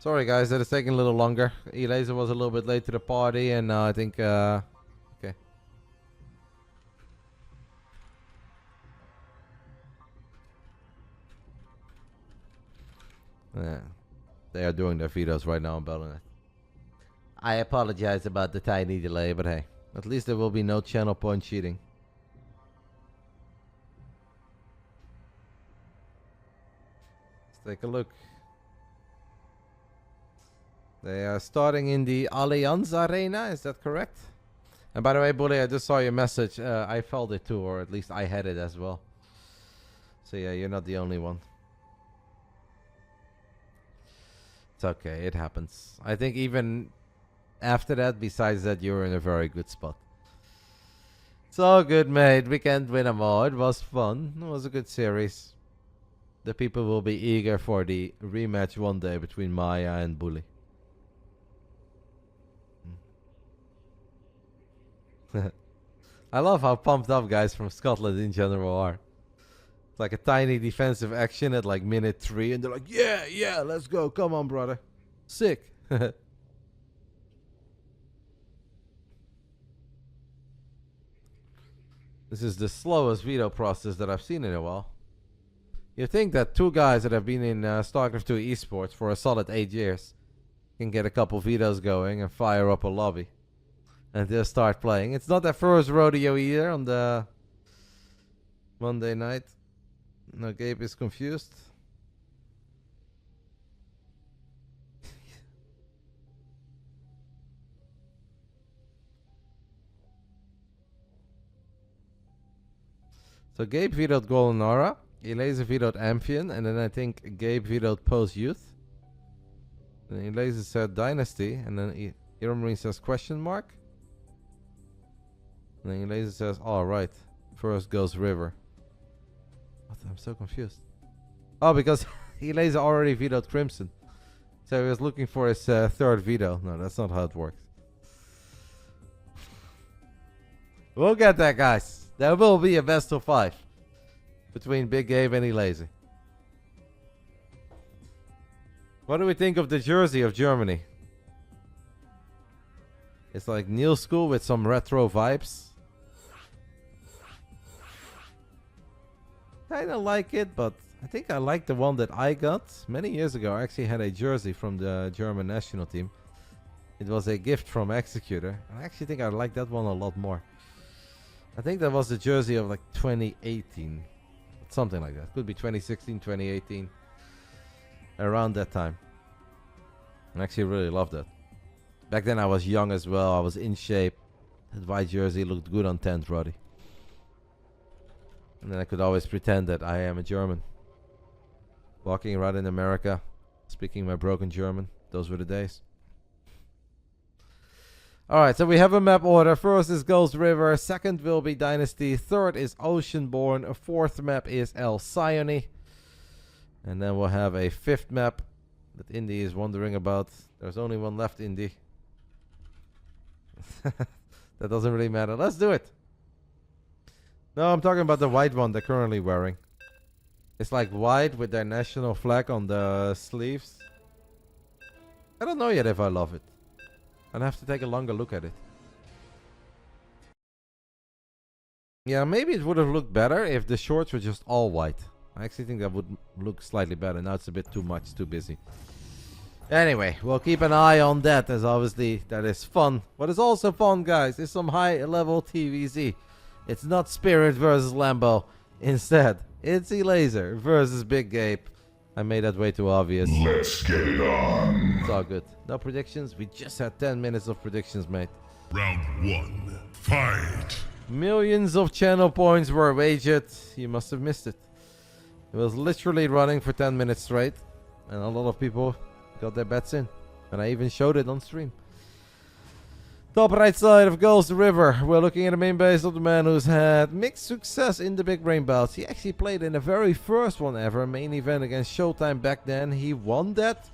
Sorry guys, that is taking a little longer. Elazer was a little bit late to the party, and I think okay. Yeah, they are doing their videos right now on Battle.net. I apologize about the tiny delay, but hey, at least there will be no channel point cheating. Let's take a look. They are starting in the Allianz Arena, is that correct? And by the way, Bully, I just saw your message. I felt it too, or at least I had it as well. So yeah, you're not the only one. It's okay, it happens. I think even after that, besides that, you're in a very good spot. It's all good, mate. We can't win them all. It was fun. It was a good series. The people will be eager for the rematch one day between Maya and Bully. I love how pumped up guys from Scotland in general are. It's like a tiny defensive action at like minute 3 and they're like, yeah, let's go. Come on, brother. Sick. This is the slowest veto process that I've seen in a while. You think that two guys that have been in Starcraft 2 esports for a solid 8 years can get a couple vetoes going and fire up a lobby. And they'll start playing. It's not their first rodeo either on the Monday night. No, Gabe is confused. So Gabe vetoed Golden Aura. Elazer vetoed Amphion. And then I think Gabe vetoed Post Youth. And Elazer said Dynasty. And then HeRoMaRinE says question mark. And then Elazer says, all right, first goes River. What? I'm so confused. Oh, because Elazer already vetoed Crimson. So he was looking for his third veto. No, that's not how it works. We'll get that, guys. There will be a best of 5 between Big Gabe and Elazer. What do we think of the jersey of Germany? It's like new school with some retro vibes. Kinda like it, but I think I like the one that I got. Many years ago, I actually had a jersey from the German national team. It was a gift from Executor. I actually think I like that one a lot more. I think that was the jersey of like 2018. Something like that. Could be 2016, 2018. Around that time. I actually really loved that. Back then I was young as well. I was in shape. That white jersey looked good on 10th, Roddy. And then I could always pretend that I am a German. Walking around in America, speaking my broken German. Those were the days. Alright, so we have a map order. First is Ghost River. Second will be Dynasty. Third is Oceanborn. Fourth map is Alcyone. And then we'll have a fifth map that Indy is wondering about. There's only one left, Indy. That doesn't really matter. Let's do it. No, I'm talking about the white one they're currently wearing. It's like white with their national flag on the sleeves. I don't know yet if I love it. I'll have to take a longer look at it. Yeah, maybe it would have looked better if the shorts were just all white. I actually think that would look slightly better. Now it's a bit too much, too busy. Anyway, we'll keep an eye on that, as obviously that is fun. What is also fun, guys, is some high-level TVZ. It's not Spirit versus Lambo. Instead, it's Elazer versus Big Gabe. I made that way too obvious. Let's get it on. It's all good. No predictions. We just had 10 minutes of predictions, mate. Round 1. Fight. Millions of channel points were wagered. You must have missed it. It was literally running for 10 minutes straight. And a lot of people got their bets in. And I even showed it on stream. Top right side of Ghost River. We're looking at the main base of the man who's had mixed success in the Big Brain Bouts. He actually played in the very first one ever, main event against ShoWTime back then. He won that.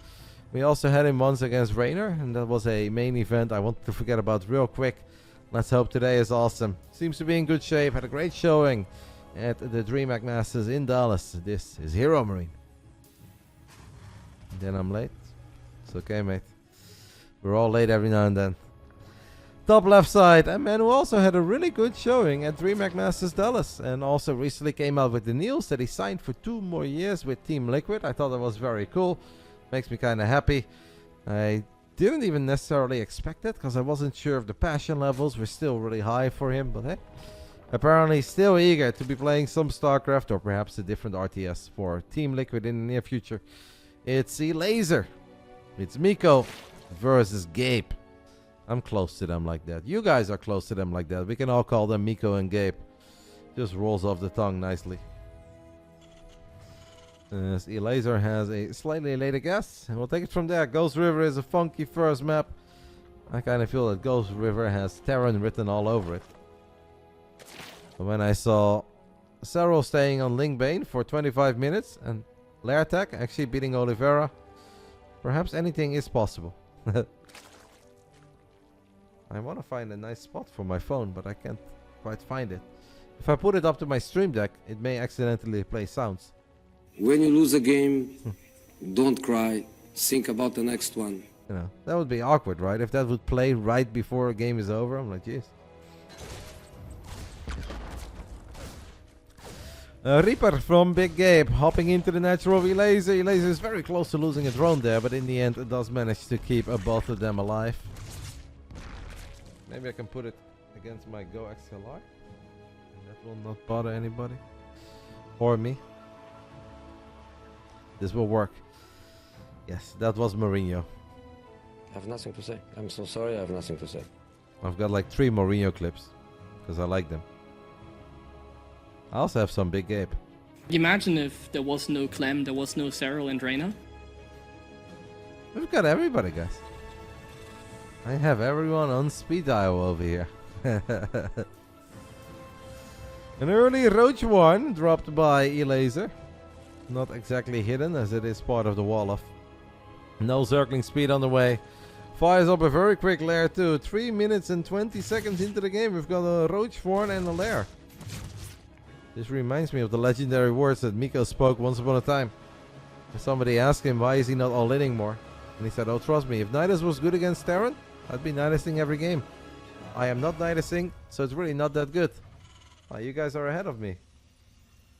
We also had him once against Reynor, and that was a main event I want to forget about real quick. Let's hope today is awesome. Seems to be in good shape. Had a great showing at the DreamHack Masters in Dallas. This is HeRoMaRinE. Then I'm late. It's okay, mate. We're all late every now and then. Top left side, a man who also had a really good showing at DreamHack Masters Dallas, and also recently came out with the news that he signed for 2 more years with Team Liquid. I thought that was very cool. Makes me kind of happy. I didn't even necessarily expect it because I wasn't sure if the passion levels were still really high for him, but hey, apparently still eager to be playing some Starcraft or perhaps a different RTS for Team Liquid in the near future. It's Elazer. It's Miko versus Gabe. I'm close to them like that. You guys are close to them like that. We can all call them Miko and Gabe. Just rolls off the tongue nicely. As Elazer has a slightly later guess. And we'll take it from there. Ghost River is a funky first map. I kind of feel that Ghost River has Terran written all over it. But when I saw Serral staying on Lingbane for 25 minutes and Lairtech actually beating Oliveira, perhaps anything is possible. I want to find a nice spot for my phone, but I can't quite find it. If I put it up to my stream deck, it may accidentally play sounds. When you lose a game, don't cry. Think about the next one. You know, that would be awkward, right? If that would play right before a game is over, I'm like, jeez. Reaper from Big Gabe hopping into the natural Elazer. Elazer is very close to losing a drone there, but in the end it does manage to keep both of them alive. Maybe I can put it against my Go XLR. And that will not bother anybody. Or me. This will work. Yes, that was Mourinho. I have nothing to say. I'm so sorry, I have nothing to say. I've got like 3 Mourinho clips. Because I like them. I also have some Big Gabe. Imagine if there was no Clem, there was no Serral and Reynor. We've got everybody, guys. I have everyone on speed dial over here. An early Roach 1 dropped by Elazer. Not exactly hidden as it is part of the wall off. No circling speed on the way. Fires up a very quick lair too. 3 minutes and 20 seconds into the game. We've got a Roach 4 and a lair. This reminds me of the legendary words that Miko spoke once upon a time. Somebody asked him why is he not all-inning more. And he said, oh trust me, if Nidus was good against Terran, I'd be Nidusing every game. I am not Nidusing, so it's really not that good. You guys are ahead of me.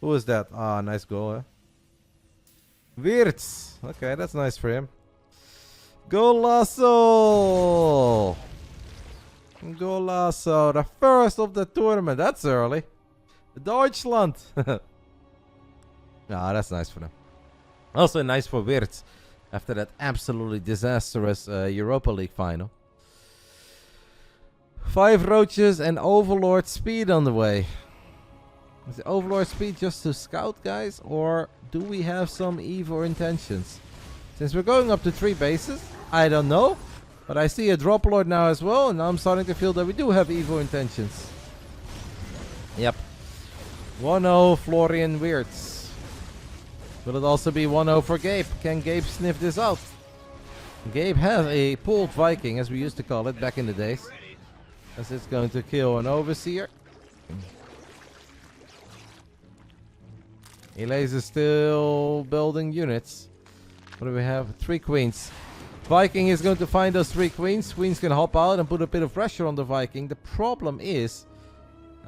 Who is that? Ah, nice goal, eh? Wirtz. Okay, that's nice for him. Golasso! Golasso, the first of the tournament. That's early. Deutschland. Ah, that's nice for them. Also nice for Wirtz after that absolutely disastrous Europa League final. 5 roaches and Overlord speed on the way. Is the Overlord speed just to scout, guys? Or do we have some evil intentions? Since we're going up to 3 bases, I don't know. But I see a Drop Lord now as well, and I'm starting to feel that we do have evil intentions. Yep. 1-0 Florian Wirtz. Will it also be 1-0 for Gabe? Can Gabe sniff this out? Gabe has a pulled Viking, as we used to call it back in the days. As it's going to kill an Overseer. Elazer still building units. What do we have? 3 queens. Viking is going to find those 3 queens. Queens can hop out and put a bit of pressure on the Viking. The problem is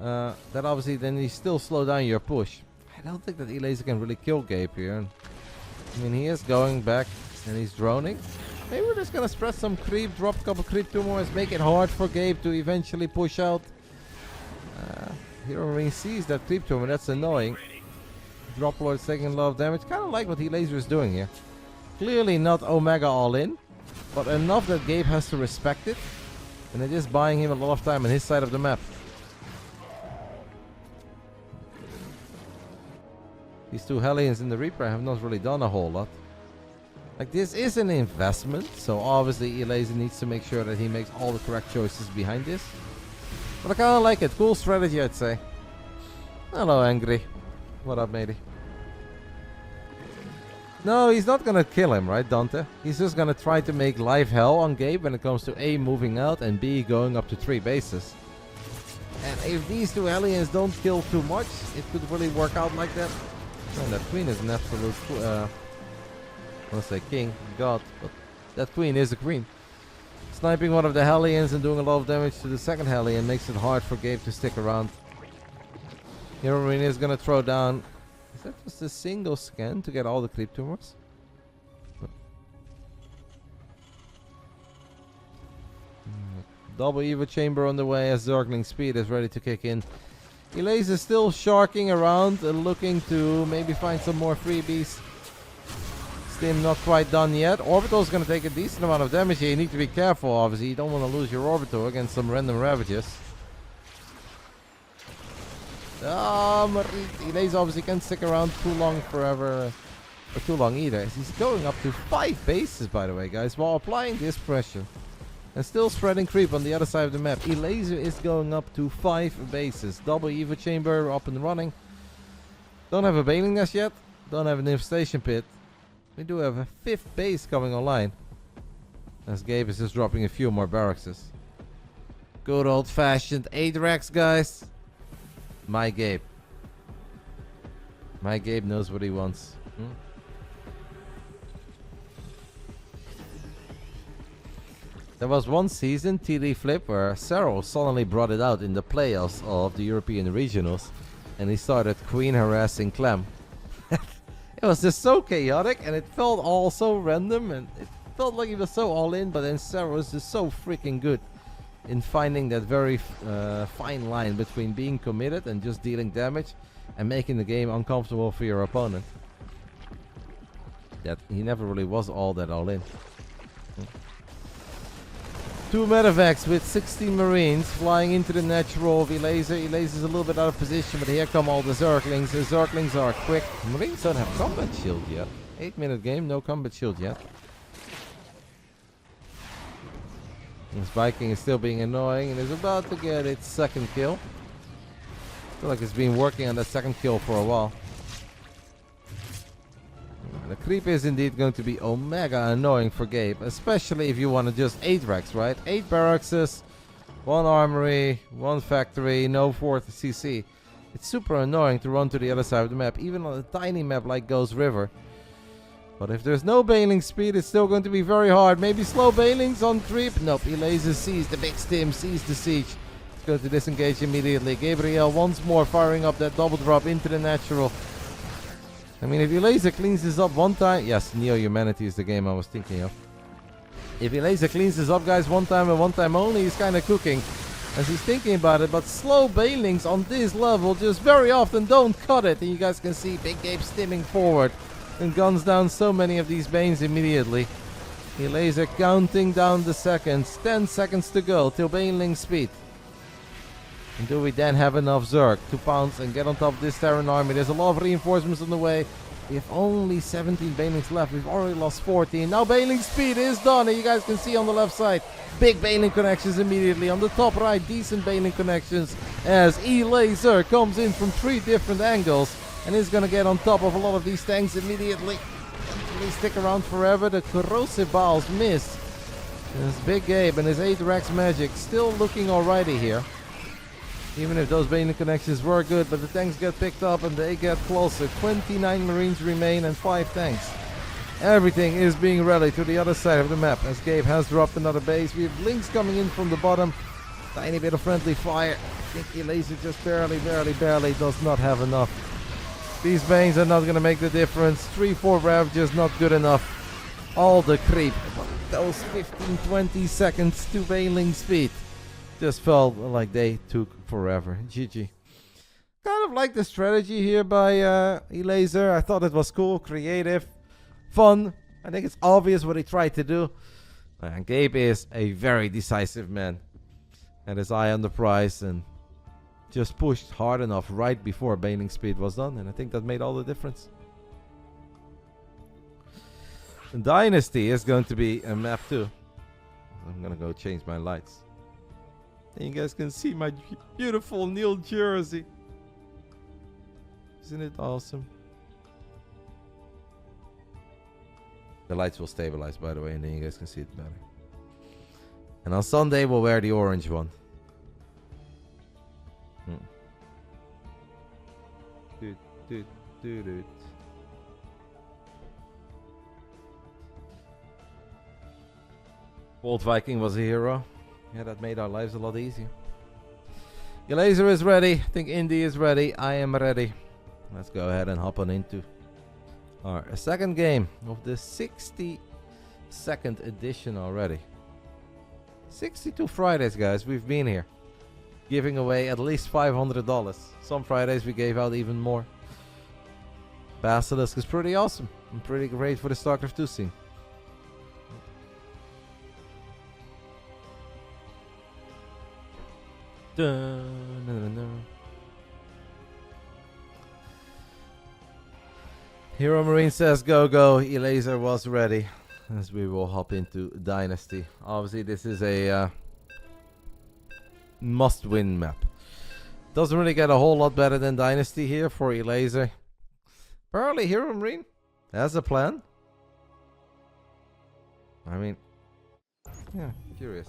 that obviously then you still slow down your push. I don't think that Elazer can really kill Gabe here. I mean, he is going back and he's droning. Maybe we're just going to spread some creep, drop a couple creep tumors, make it hard for Gabe to eventually push out. HeRoMaRinE sees that creep tumor, that's annoying. Drop Lord's taking a lot of damage, kind of like what Elazer is doing here. Clearly not Omega all in, but enough that Gabe has to respect it. And it is buying him a lot of time on his side of the map. These 2 Hellions in the Reaper have not really done a whole lot. Like, this is an investment, so obviously Elazer needs to make sure that he makes all the correct choices behind this. But I kind of like it. Cool strategy, I'd say. Hello, Angry. What up, matey? No, he's not gonna kill him, right, Dante? He's just gonna try to make life hell on Gabe when it comes to A, moving out, and B, going up to 3 bases. And if these 2 aliens don't kill too much, it could really work out like that. And that queen is an absolute, I want to say king, god, but That queen is a queen. Sniping one of the Hellions and doing a lot of damage to the second Hellion makes it hard for Gabe to stick around. HeRoMaRinE is gonna throw down. Is that just a single scan to get all the creep tumors? Double Evo chamber on the way as Zergling speed is ready to kick in. Elazer is still sharking around and looking to maybe find some more freebies. Stim not quite done yet. Orbital is going to take a decent amount of damage here. You need to be careful, obviously. You don't want to lose your Orbital against some random Ravages. Elazer obviously can't stick around too long forever. Or too long either. He's going up to 5 bases, by the way, guys, while applying this pressure. And still spreading creep on the other side of the map. Elazer is going up to 5 bases. Double Evo chamber up and running. Don't have a Bailing Nest yet. Don't have an Infestation Pit. We do have a 5th base coming online. As Gabe is just dropping a few more barracks. Good old fashioned 8 racks, guys. My Gabe. My Gabe knows what he wants. There was one season, TD Flip, where Serral suddenly brought it out in the playoffs of the European Regionals. And he started queen harassing Clem. It was just so chaotic and it felt all so random. And it felt like he was so all in. But then Serral was just so freaking good in finding that very fine line between being committed and just dealing damage. And making the game uncomfortable for your opponent. That he never really was all that all in. 2 medevacs with 16 Marines flying into the natural of Elazer. Elazer's a little bit out of position, but here come all the Zerglings. The Zerglings are quick. Marines don't have combat shield yet. 8-minute game, no combat shield yet. This Viking is still being annoying and is about to get its 2nd kill. I feel like it's been working on that 2nd kill for a while. The creep is indeed going to be omega annoying for Gabe, especially if you want to just 8 racks, right? 8 barracks, 1 armory, 1 factory, no 4th CC. It's super annoying to run to the other side of the map, even on a tiny map like Ghost River. But if there's no bailing speed, it's still going to be very hard. Maybe slow bailings on creep? Nope, Elazer sees the big stim, sees the siege. It's going to disengage immediately. Gabriel once more firing up that double drop into the natural. I mean, if Elazer cleans this up one time... Yes, Neo-Humanity is the game I was thinking of. If Elazer cleans this up, guys, one time and one time only, he's kind of cooking. As he's thinking about it, but slow bailings on this level just very often don't cut it. And you guys can see Big Gabe stimming forward. And guns down so many of these Banes immediately. Elazer counting down the seconds. 10 seconds to go till bailing speed. And do we then have enough Zerg to pounce and get on top of this Terran army? There's a lot of reinforcements on the way. We have only 17 bailings left. We've already lost 14. Now bailing speed is done. And you guys can see on the left side, big bailing connections immediately. On the top right, decent bailing connections as Elazer comes in from 3 different angles. And is going to get on top of a lot of these tanks immediately. Will he stick around forever? The corrosive balls miss. There's Big Gabe and his 8 racks magic still looking alrighty here. Even if those bailing connections were good, but the tanks get picked up and they get closer. 29 Marines remain and 5 tanks. Everything is being rallied to the other side of the map as Gabe has dropped another base. We have links coming in from the bottom. Tiny bit of friendly fire. I think Elazer just barely does not have enough. These Banes are not going to make the difference. 3-4 Ravages not good enough. All the creep. Those 15-20 seconds to bailing speed. Just felt like they took forever. GG. Kind of like the strategy here by Elazer. I thought it was cool, creative, fun. I think it's obvious what he tried to do. And Gabe is a very decisive man. Had his eye on the prize and just pushed hard enough right before bailing speed was done. And I think that made all the difference. Dynasty is going to be a map too. I'm going to go change my lights. And you guys can see my beautiful Neil jersey. Isn't it awesome? The lights will stabilize, by the way, and then you guys can see it better. And on Sunday, we'll wear the orange one. Bolt Viking was a hero. Yeah, that made our lives a lot easier. Elazer is ready. I think Indy is ready. I am ready. Let's go ahead and hop on into our second game of the 62nd edition already. 62 Fridays, guys. We've been here giving away at least $500. Some Fridays we gave out even more. Basilisk is pretty awesome and pretty great for the Starcraft 2 scene. Dun, dun, dun, dun. HeRoMaRinE says go go. Elazer was ready. As we will hop into Dynasty. Obviously this is a must-win map. Doesn't really get a whole lot better than Dynasty here for Elazer. Apparently HeRoMaRinE has a plan. I mean, yeah, curious.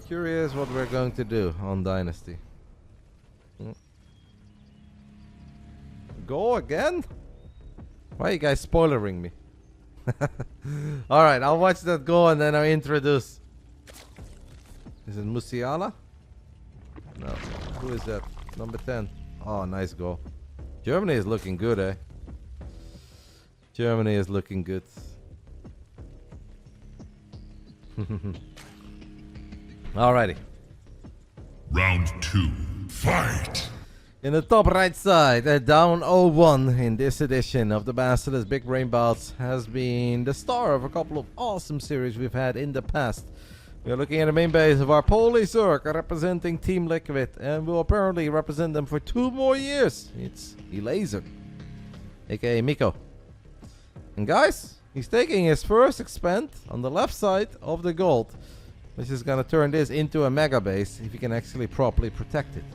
Curious what we're going to do on Dynasty. Go again? Why are you guys spoilering me? Alright, I'll watch that go and then I'll introduce. Is it Musiala? No. Who is that? Number 10. Oh, nice goal. Germany is looking good, eh? Germany is looking good. Alrighty. Round 2. Fight! In the top right side, down 0-1 in this edition of the BASILISK Big Brain Bouts has been the star of a couple of awesome series we've had in the past. We are looking at the main base of our Polish Zerg representing Team Liquid and will apparently represent them for 2 more years. It's Elazer, aka Miko. And guys, he's taking his first expand on the left side of the gold, which is gonna turn this into a mega base if he can actually properly protect it.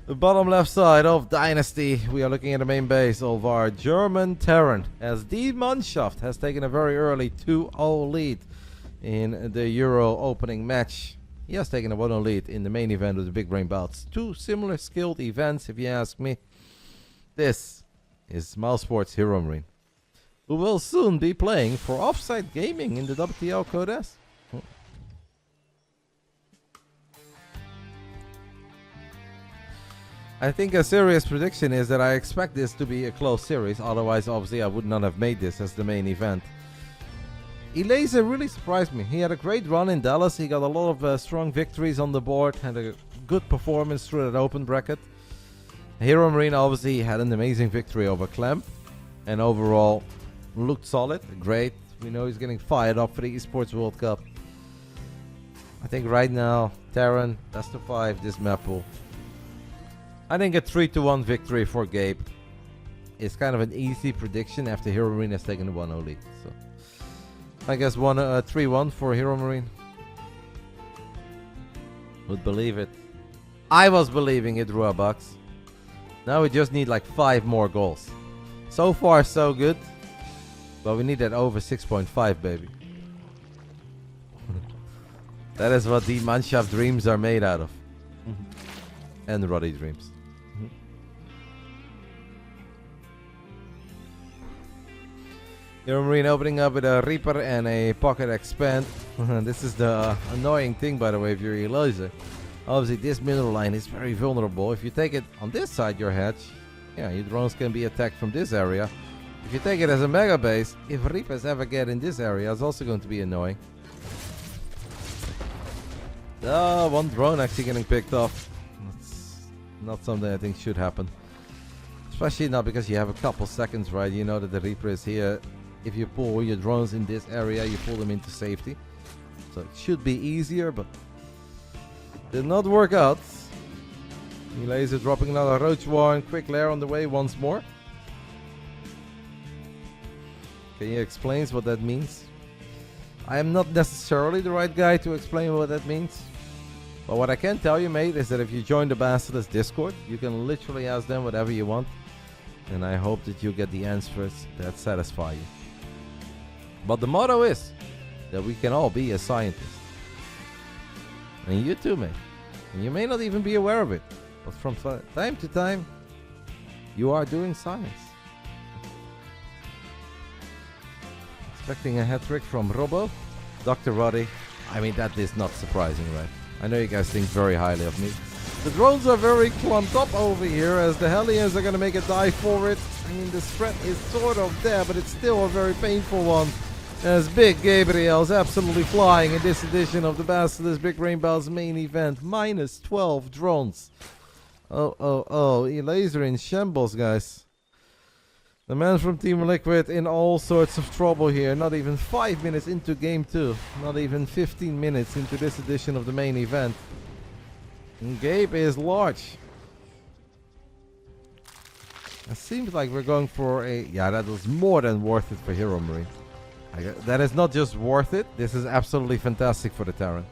The bottom left side of Dynasty, we are looking at the main base of our German Terran, as DeMusliM has taken a very early 2-0 lead in the Euro opening match. He has taken a 1-0 lead in the main event of the Big Brain Bouts. 2 similar skilled events, if you ask me. This is mousesports HeRoMaRinE, who will soon be playing for Offside Gaming in the WTL Code S. I think a serious prediction is that I expect this to be a close series, otherwise obviously I would not have made this as the main event. Elazer really surprised me. He had a great run in Dallas, he got a lot of strong victories on the board, had a good performance through that open bracket. HeRoMaRinE obviously had an amazing victory over Clem, and overall looked solid, great. We know he's getting fired up for the Esports World Cup. I think right now, Terran, best of 5, this map pool. I think a 3-1 victory for Gabe is kind of an easy prediction after HeRoMaRinE has taken the 1-0 lead. So I guess 3-1 for HeRoMaRinE. Would believe it. I was believing it, Ruabucks. Now we just need like 5 more goals. So far so good, but we need that over 6.5, baby. That is what the Mannschaft dreams are made out of. And Roddy dreams. HeRoMaRinE opening up with a Reaper and a Pocket Expand. This is the annoying thing, by the way, if you're Elazer. Obviously, this middle line is very vulnerable. If you take it on this side, your hatch, yeah, your drones can be attacked from this area. If you take it as a mega base, if Reapers ever get in this area, it's also going to be annoying. One drone actually getting picked off. That's not something I think should happen. Especially not because you have a couple seconds, right? You know that the Reaper is here. If you pull your drones in this area, you pull them into safety. So it should be easier, but did not work out. Elazer dropping another Roach Warren. Quick lair on the way once more. Can you explain what that means? I am not necessarily the right guy to explain what that means. But what I can tell you, mate, is that if you join the Basilisk Discord, you can literally ask them whatever you want. And I hope that you get the answers that satisfy you. But the motto is that we can all be a scientist. And you too, mate. And you may not even be aware of it. But from time to time, you are doing science. Expecting a hat-trick from Robo. Dr. Roddy. I mean, that is not surprising, right? I know you guys think very highly of me. The drones are very clumped up over here as the Hellions are going to make a dive for it. I mean, the spread is sort of there, but it's still a very painful one. As Big Gabriel's absolutely flying in this edition of the BASILISK Big Brain Bouts main event. Minus 12 drones. Oh, Elazer in shambles, guys. The man from Team Liquid in all sorts of trouble here. Not even 5 minutes into game 2. Not even 15 minutes into this edition of the main event. And Gabe is large. It seems like we're going for a... Yeah, that was more than worth it for HeRoMaRinE. That is not just worth it. This is absolutely fantastic for the Terran.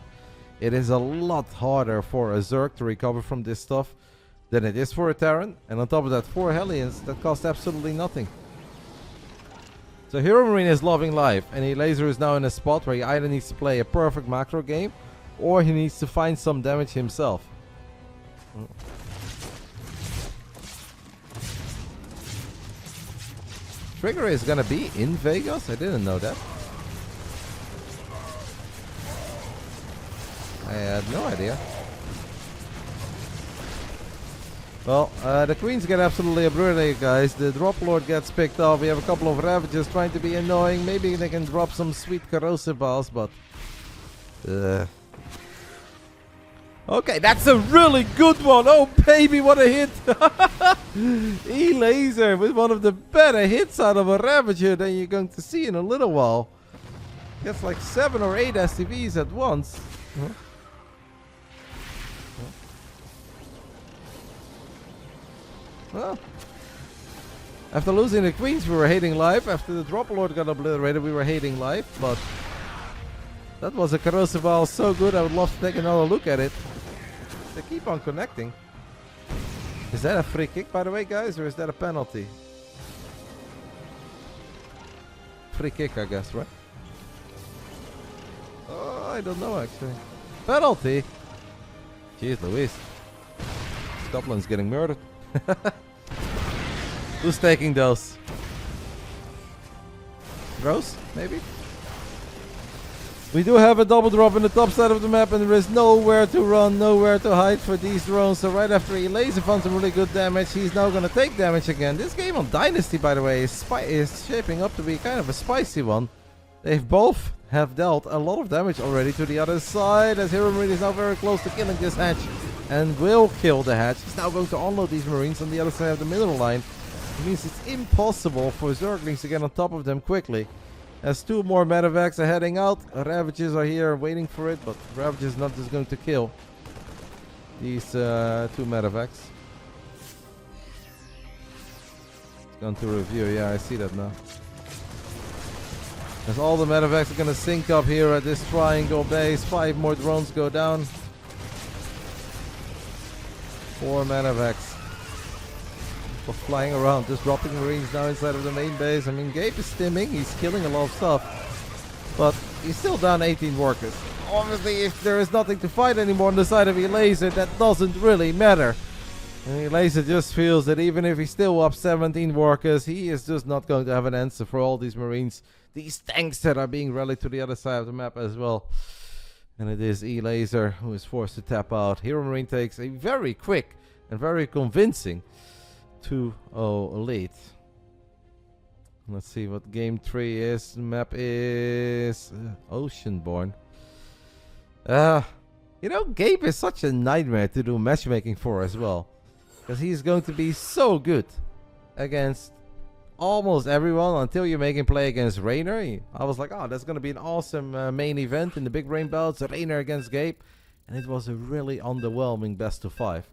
It is a lot harder for a Zerg to recover from this stuff than it is for a Terran. And on top of that, 4 Hellions that cost absolutely nothing. So HeRoMaRinE is loving life. And Elazer is now in a spot where he either needs to play a perfect macro game or he needs to find some damage himself. Trigger is gonna be in Vegas? I didn't know that. I had no idea. Well, the Queens get absolutely obliterated, guys. The Drop Lord gets picked off. We have a couple of Ravages trying to be annoying. Maybe they can drop some sweet corrosive balls, but... Okay, that's a really good one. Oh, baby, what a hit. Elazer with one of the better hits out of a Ravager than you're going to see in a little while. Gets like 7 or 8 SCVs at once. Well, after losing the Queens, we were hating life. After the Drop Lord got obliterated, we were hating life. But that was a corrosive ball so good, I would love to take another look at it. They keep on connecting. Is that a free kick, by the way, guys, or is that a penalty? Free kick, I guess, right? Oh, I don't know, actually. Penalty? Jeez Louise. Scotland's getting murdered. Who's taking those? Rose, maybe? We do have a double drop in the top side of the map, and there is nowhere to run, nowhere to hide for these drones. So right after Elazer found some really good damage, he's now going to take damage again. This game on Dynasty, by the way, is shaping up to be kind of a spicy one. They've both have dealt a lot of damage already to the other side, as HeRoMaRinE is now very close to killing this hatch and will kill the hatch. He's now going to unload these Marines on the other side of the middle line. It means it's impossible for Zerglings to get on top of them quickly. As 2 more medevacs are heading out, Ravages are here waiting for it, but Ravages is not just going to kill these 2 medevacs. It's gone to review, yeah, I see that now. As all the medevacs are going to sync up here at this triangle base, 5 more drones go down. 4 medevacs. Flying around, just dropping Marines now inside of the main base. I mean, Gabe is stimming, he's killing a lot of stuff, but he's still down 18 workers. Obviously, if there is nothing to fight anymore on the side of Elazer, that doesn't really matter. And Elazer just feels that even if he's still up 17 workers, he is just not going to have an answer for all these Marines, these tanks that are being rallied to the other side of the map as well. And it is Elazer who is forced to tap out. HeRoMaRinE takes a very quick and very convincing 2-0 lead. Let's see what game 3 is. The map is Oceanborn. You know, Gabe is such a nightmare to do matchmaking for as well, because he's going to be so good against almost everyone until you make him play against Reynor. I was like, oh, that's going to be an awesome main event in the Big Brain Bouts. Reynor against Gabe, and it was a really underwhelming best of 5,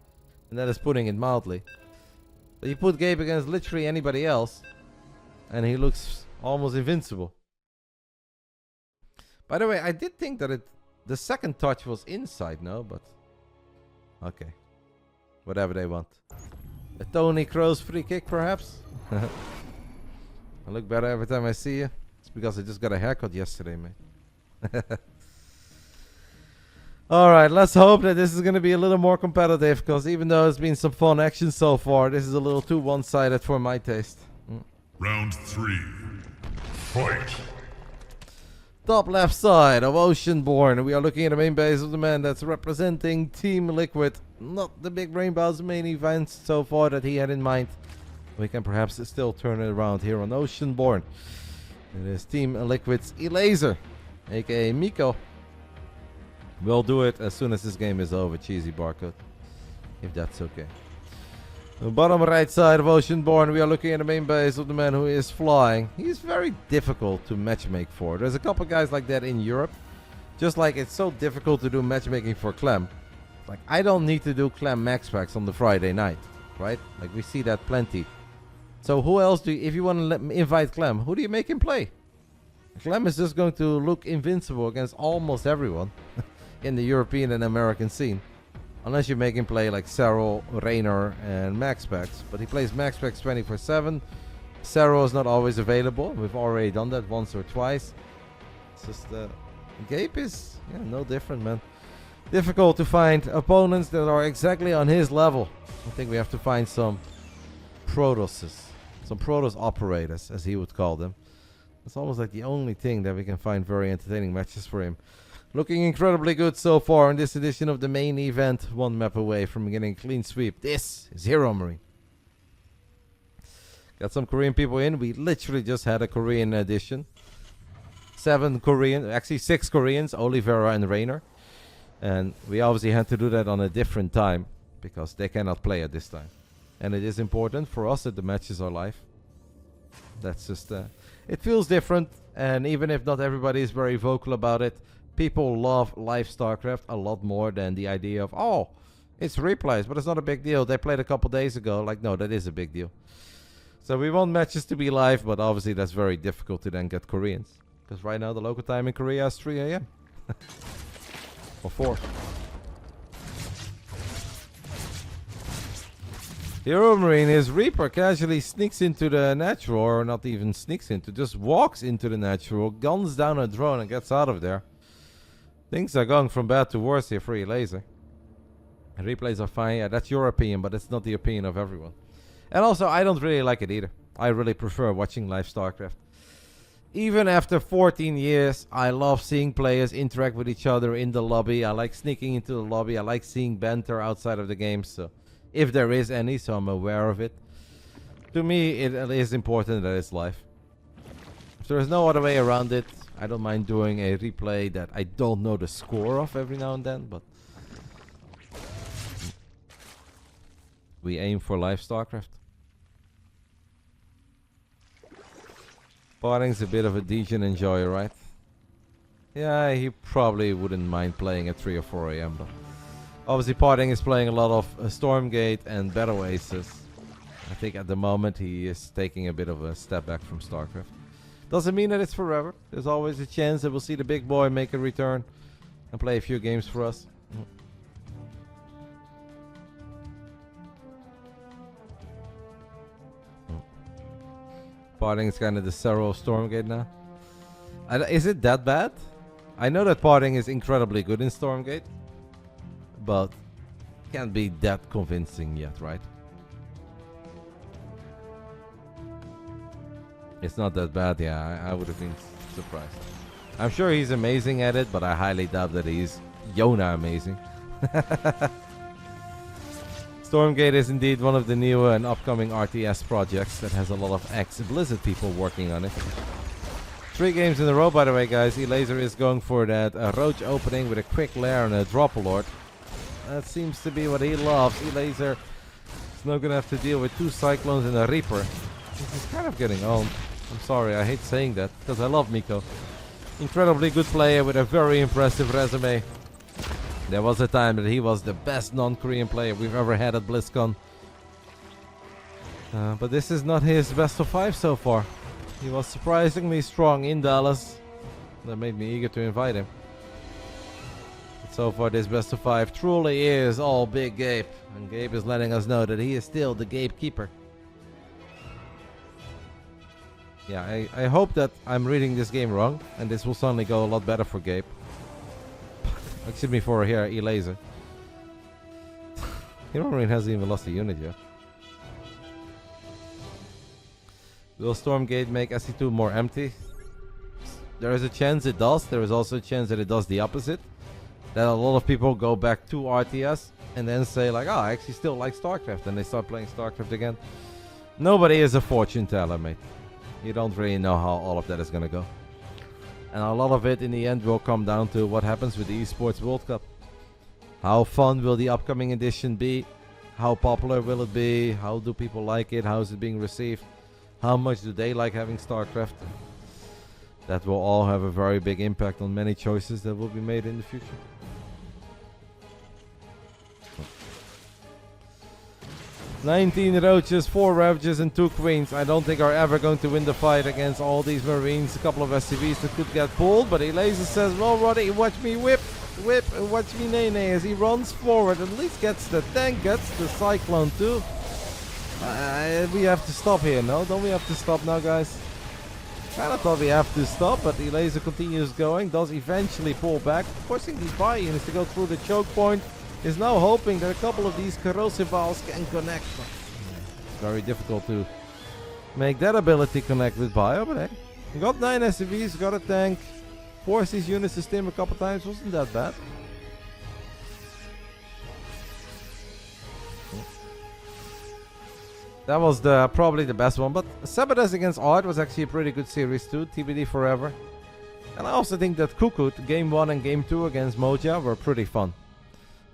and that is putting it mildly. But you put Gabe against literally anybody else, and he looks almost invincible. By the way, I did think that the second touch was inside, no? But okay, whatever they want. A Tony Kroos free kick, perhaps. I look better every time I see you. It's because I just got a haircut yesterday, mate. Alright, let's hope that this is going to be a little more competitive, because even though it's been some fun action so far, this is a little too one-sided for my taste. Round 3. Fight. Top left side of Oceanborn. We are looking at the main base of the man that's representing Team Liquid. Not the Big Brain Bouts main events so far that he had in mind. We can perhaps still turn it around here on Oceanborn. It is Team Liquid's Elazer, aka Miko. We'll do it as soon as this game is over, cheesy barcode. If that's okay. The bottom right side of Oceanborn, we are looking at the main base of the man who is flying. He's very difficult to matchmake for. There's a couple guys like that in Europe. Just like it's so difficult to do matchmaking for Clem. Like, I don't need to do Clem MaxPax on the Friday night, right? Like, we see that plenty. So who else do you, if you want to invite Clem, who do you make him play? Clem is just going to look invincible against almost everyone in the European and American scene. Unless you make him play like Serral, Reynor, and MaxPax. But he plays MaxPax 24/7. Serral is not always available. We've already done that once or twice. It's just, Gabe is no different, man. Difficult to find opponents that are exactly on his level. I think we have to find some Protosses. Some Protoss operators, as he would call them. It's almost like the only thing that we can find very entertaining matches for him. Looking incredibly good so far in this edition of the main event. One map away from getting a clean sweep. This is HeRoMaRinE. Got some Korean people in. We literally just had a Korean edition. 6 Koreans, Olivera and Reynor. And we obviously had to do that on a different time because they cannot play at this time. And it is important for us that the matches are live. That's just, it feels different. And even if not everybody is very vocal about it, people love live StarCraft a lot more than the idea of, oh, it's replays, but it's not a big deal. They played a couple days ago. Like, no, that is a big deal. So we want matches to be live, but obviously that's very difficult to then get Koreans. Because right now the local time in Korea is 3 a.m. or 4. HeRoMaRinE, his Reaper casually sneaks into the natural, or not even sneaks into, just walks into the natural, guns down a drone and gets out of there. Things are going from bad to worse here for Elazer. Replays are fine, yeah, that's your opinion, but it's not the opinion of everyone. And also, I don't really like it either. I really prefer watching live StarCraft. Even after 14 years, I love seeing players interact with each other in the lobby. I like sneaking into the lobby. I like seeing banter outside of the game. So, if there is any, so I'm aware of it. To me, it is important that it's live. If there is no other way around it, I don't mind doing a replay that I don't know the score of every now and then, but we aim for live StarCraft. Parting's a bit of a degen enjoyer, right? Yeah, he probably wouldn't mind playing at 3 or 4 a.m. But obviously Parting is playing a lot of Stormgate and Battle Aces. I think at the moment he is taking a bit of a step back from StarCraft. Doesn't mean that it's forever. There's always a chance that we'll see the big boy make a return and play a few games for us. Parting is kind of the Serral Stormgate now. Is it that bad? I know that Parting is incredibly good in Stormgate, but can't be that convincing yet, right? It's not that bad, yeah. I would have been surprised. I'm sure he's amazing at it, but I highly doubt that he's Yona amazing. Stormgate is indeed one of the new and upcoming RTS projects that has a lot of ex-Blizzard people working on it. 3 games in a row, by the way, guys. Elazer is going for that roach opening with a quick lair and a drop alert. That seems to be what he loves. Elazer is now going to have to deal with 2 Cyclones and a Reaper. He's kind of getting owned. I'm sorry, I hate saying that, because I love Miko. Incredibly good player with a very impressive resume. There was a time that he was the best non-Korean player we've ever had at BlizzCon. But this is not his best of 5 so far. He was surprisingly strong in Dallas. That made me eager to invite him. But so far this best of 5 truly is all Big Gabe. And Gabe is letting us know that he is still the gatekeeper. Yeah, I hope that I'm reading this game wrong. And this will suddenly go a lot better for Gabe. Excuse me for here, Elazer. HeRoMaRinE hasn't even lost a unit yet. Will Stormgate make SC2 more empty? There is a chance it does. There is also a chance that it does the opposite. That a lot of people go back to RTS and then say like, oh, I actually still like Starcraft, and they start playing Starcraft again. Nobody is a fortune teller, mate. You don't really know how all of that is going to go. And a lot of it in the end will come down to what happens with the Esports World Cup. How fun will the upcoming edition be? How popular will it be? How do people like it? How is it being received? How much do they like having StarCraft? That will all have a very big impact on many choices that will be made in the future. "19 roaches, 4 ravages and 2 queens. I don't think are ever going to win the fight against all these marines. A couple of SCVs that could get pulled, but Elazer says, well, Roddy, watch me whip, and watch me nay as he runs forward. At least gets the tank, gets the cyclone too. We have to stop here, no? Don't we have to stop now, guys? Kinda thought we have to stop, but Elazer continues going, does eventually pull back. Forcing these buy-ins to go through the choke point. Is now hoping that a couple of these corrosive balls can connect. It's very difficult to make that ability connect with bio, but hey. We got 9 SCVs, got a tank. Forced these units to stim a couple times, wasn't that bad. That was probably the best one, but Sabotage against Art was actually a pretty good series too, TBD forever. And I also think that Kukut, Game 1 and Game 2 against Moja were pretty fun.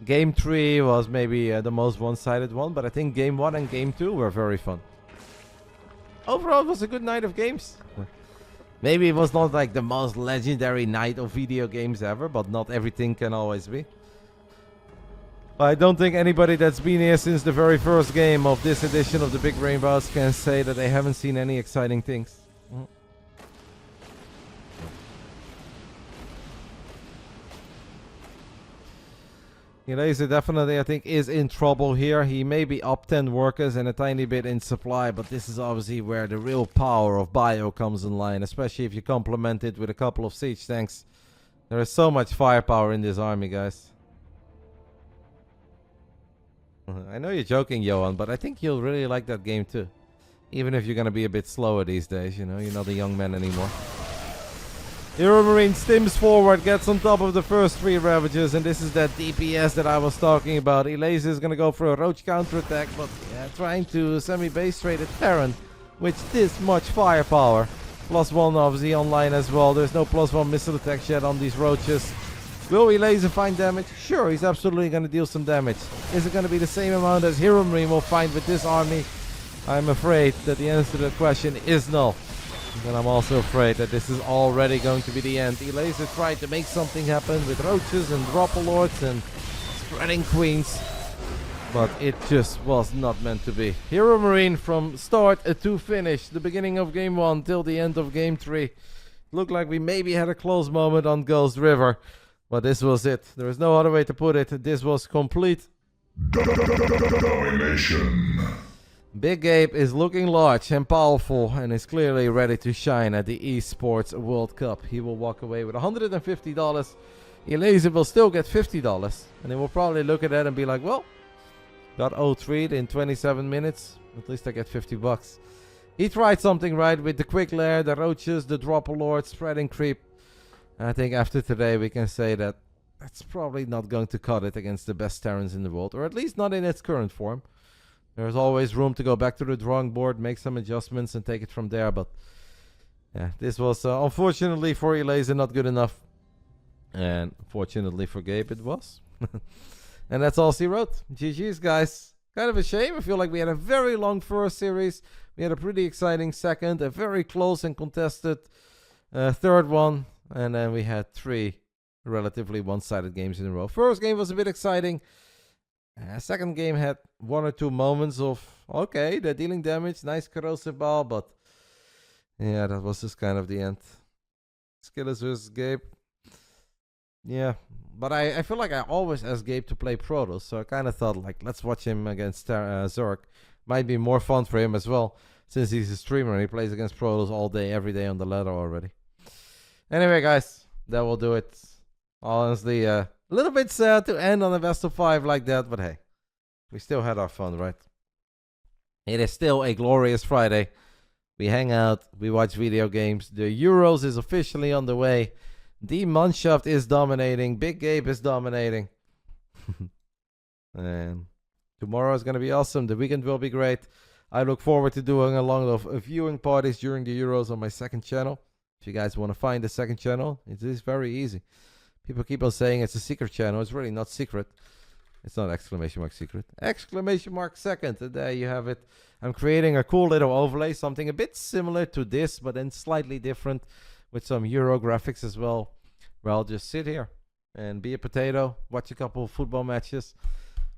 Game 3 was maybe the most one-sided one, but I think Game 1 and Game 2 were very fun. Overall, it was a good night of games. Maybe it was not like the most legendary night of video games ever, but not everything can always be. I don't think anybody that's been here since the very first game of this edition of the Big Brain Bouts can say that they haven't seen any exciting things. Elazer definitely, I think, is in trouble here. He may be up 10 workers and a tiny bit in supply, but this is obviously where the real power of bio comes in line, especially if you complement it with a couple of siege tanks. There is so much firepower in this army, guys. I know you're joking, Johan, but I think you'll really like that game too. Even if you're going to be a bit slower these days, you know, you're not a young man anymore. HeRoMaRinE stims forward, gets on top of the first 3 ravages, and this is that DPS that I was talking about. Elazer is going to go for a roach counterattack, but yeah, trying to semi-base trade a Terran with this much firepower. +1 obviously online as well. There's no +1 missile attacks yet on these roaches. Will Elazer find damage? Sure, he's absolutely going to deal some damage. Is it going to be the same amount as HeRoMaRinE will find with this army? I'm afraid that the answer to the question is no. And I'm also afraid that this is already going to be the end. Elazer tried to make something happen with roaches and dropper lords and spreading queens, but it just was not meant to be. HeRoMaRinE from start to finish, the beginning of game 1 till the end of game 3. Looked like we maybe had a close moment on Ghost River, but this was it. There is no other way to put it. This was complete domination. Big Gabe is looking large and powerful and is clearly ready to shine at the Esports World Cup. He will walk away with $150. Elazer will still get $50. And they will probably look at that and be like, well, got 0-3'd in 27 minutes. At least I get $50. He tried something right with the quick lair, the roaches, the dropper lord, spreading creep. And I think after today we can say that that's probably not going to cut it against the best Terrans in the world. Or at least not in its current form. There's always room to go back to the drawing board, make some adjustments, and take it from there. But yeah, this was unfortunately for Elazer not good enough. And fortunately for Gabe, it was. And that's all he wrote. GG's, guys. Kind of a shame. I feel like we had a very long first series. We had a pretty exciting second, a very close and contested third one. And then we had 3 relatively one-sided games in a row. First game was a bit exciting. Second game had 1 or 2 moments of, okay, they're dealing damage, nice corrosive ball, but yeah, that was just kind of the end. SKillous versus Gabe. Yeah, but I feel like I always ask Gabe to play Protoss, so I kind of thought, like, let's watch him against Zerg. Might be more fun for him as well, since he's a streamer and he plays against Protoss all day, every day on the ladder already. Anyway, guys, that will do it. Honestly, a little bit sad to end on a best of 5 like that, but hey, we still had our fun, right? It is still a glorious Friday. We hang out. We watch video games. The Euros is officially on the way. DeMusliM is dominating. Big Gabe is dominating. And tomorrow is going to be awesome. The weekend will be great. I look forward to doing a lot of viewing parties during the Euros on my second channel. If you guys want to find the second channel, it is very easy. People keep on saying it's a secret channel. It's really not secret. It's not exclamation mark secret. Exclamation mark second. And there you have it. I'm creating a cool little overlay. Something a bit similar to this, but then slightly different. With some Euro graphics as well. Where I'll just sit here and be a potato. Watch a couple of football matches.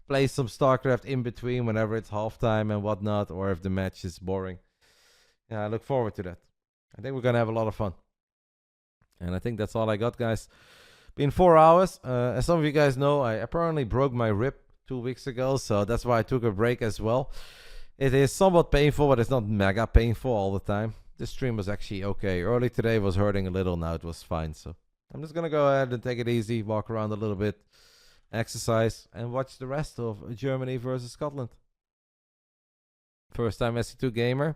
Play some Starcraft in between whenever it's halftime and whatnot. Or if the match is boring. Yeah, I look forward to that. I think we're going to have a lot of fun. And I think that's all I got, guys. Been 4 hours. As some of you guys know, I apparently broke my rib 2 weeks ago. So that's why I took a break as well. It is somewhat painful, but it's not mega painful all the time. This stream was actually okay. Early today was hurting a little. Now it was fine. So I'm just going to go ahead and take it easy. Walk around a little bit. Exercise. And watch the rest of Germany versus Scotland. First time SC2 gamer.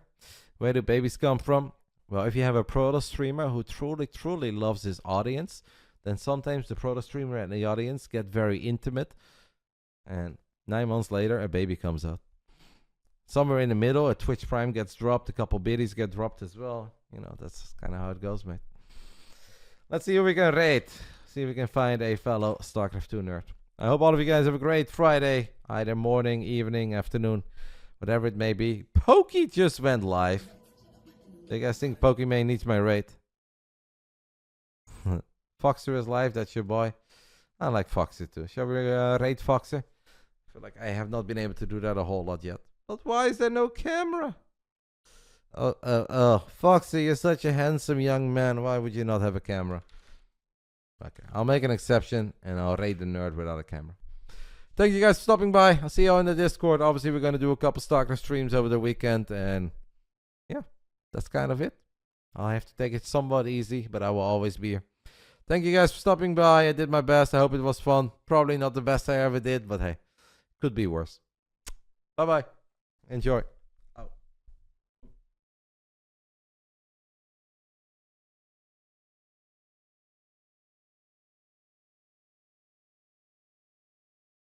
Where do babies come from? Well, if you have a Proto streamer who truly loves his audience, then sometimes the Proto streamer and the audience get very intimate. And 9 months later, a baby comes out. Somewhere in the middle, a Twitch Prime gets dropped. A couple biddies get dropped as well. You know, that's kind of how it goes, mate. Let's see who we can raid. See if we can find a fellow StarCraft 2 nerd. I hope all of you guys have a great Friday. Either morning, evening, afternoon, whatever it may be. Pokey just went live. Do you guys think Pokemon needs my raid? Foxer is live. That's your boy. I like Foxer too. Shall we raid Foxer? I feel like I have not been able to do that a whole lot yet. But why is there no camera? Foxy, you're such a handsome young man. Why would you not have a camera? Okay, I'll make an exception and I'll raid the nerd without a camera. Thank you guys for stopping by. I'll see you all in the Discord. Obviously, we're going to do a couple Starcraft streams over the weekend. And yeah, that's kind of it. I'll have to take it somewhat easy, but I will always be here. Thank you guys for stopping by. I did my best. I hope it was fun. Probably not the best I ever did, but hey, could be worse. Bye-bye. Enjoy.